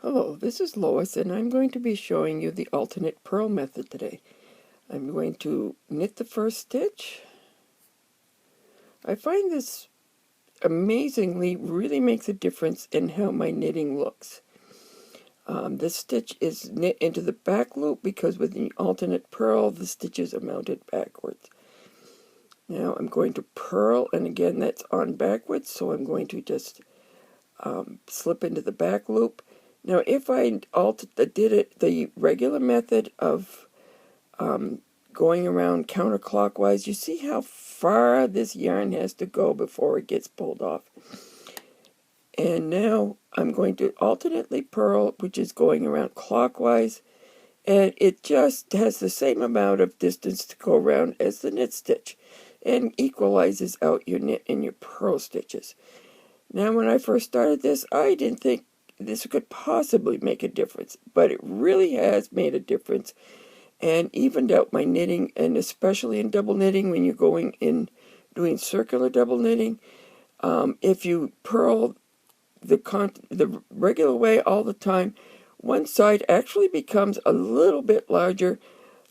Hello, this is Lois, and I'm going to be showing you the alternate purl method today. I'm going to knit the first stitch. I find this amazingly really makes a difference in how my knitting looks. This stitch is knit into the back loop because with the alternate purl, the stitches are mounted backwards. Now I'm going to purl, and again that's on backwards, so I'm going to just slip into the back loop. Now, if I did it the regular method of going around counterclockwise, you see how far this yarn has to go before it gets pulled off. And now I'm going to alternately purl, which is going around clockwise, and it just has the same amount of distance to go around as the knit stitch, and equalizes out your knit and your purl stitches. Now, when I first started this, I didn't think this could possibly make a difference, but it really has made a difference and evened out my knitting, and especially in double knitting when you're going in doing circular double knitting. If you purl the regular way all the time, one side actually becomes a little bit larger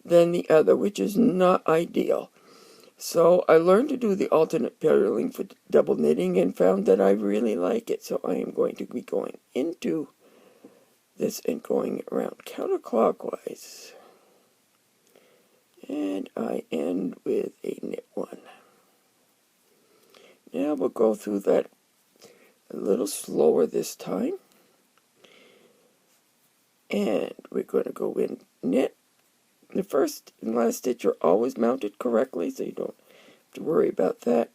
than the other, which is not ideal. So I learned to do the alternate purling for double knitting and found that I really like it. So I am going to be going into this and going around counterclockwise. And I end with a knit one. Now we'll go through that a little slower this time. And we're going to go in knit. The first and last stitch are always mounted correctly, so you don't have to worry about that.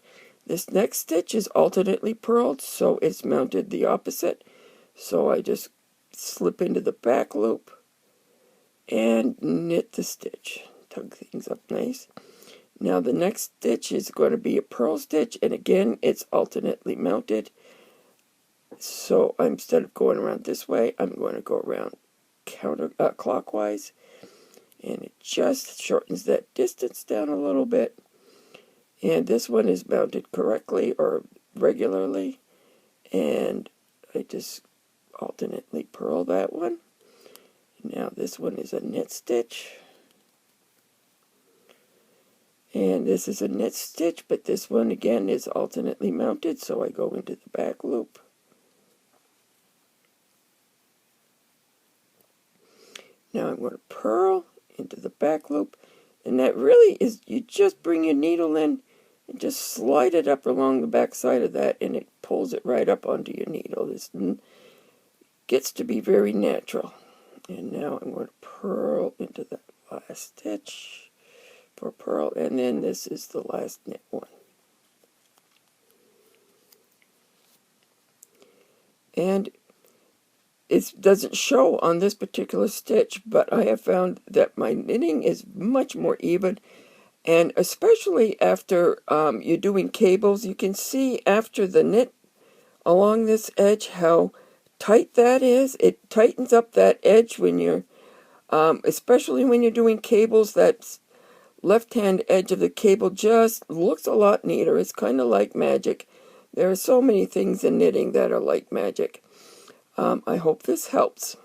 This next stitch is alternately purled, so it's mounted the opposite. So I just slip into the back loop and knit the stitch. Tug things up nice. Now the next stitch is going to be a purl stitch, and again it's alternately mounted. So instead of going around this way, I'm going to go around clockwise. And it just shortens that distance down a little bit. And this one is mounted correctly or regularly. And I just alternately purl that one. Now this one is a knit stitch. And this is a knit stitch, but this one again is alternately mounted, so I go into the back loop. Now I'm going to purl into the back loop, and that really is, you just bring your needle in and just slide it up along the back side of that, and it pulls it right up onto your needle. This gets to be very natural. And now I'm going to purl into that last stitch for purl, and then this is the last knit one. And it doesn't show on this particular stitch, but I have found that my knitting is much more even, and especially after you're doing cables, you can see after the knit along this edge how tight that is. It tightens up that edge when you're, especially when you're doing cables. That left-hand edge of the cable just looks a lot neater. It's kind of like magic. There are so many things in knitting that are like magic. I hope this helps.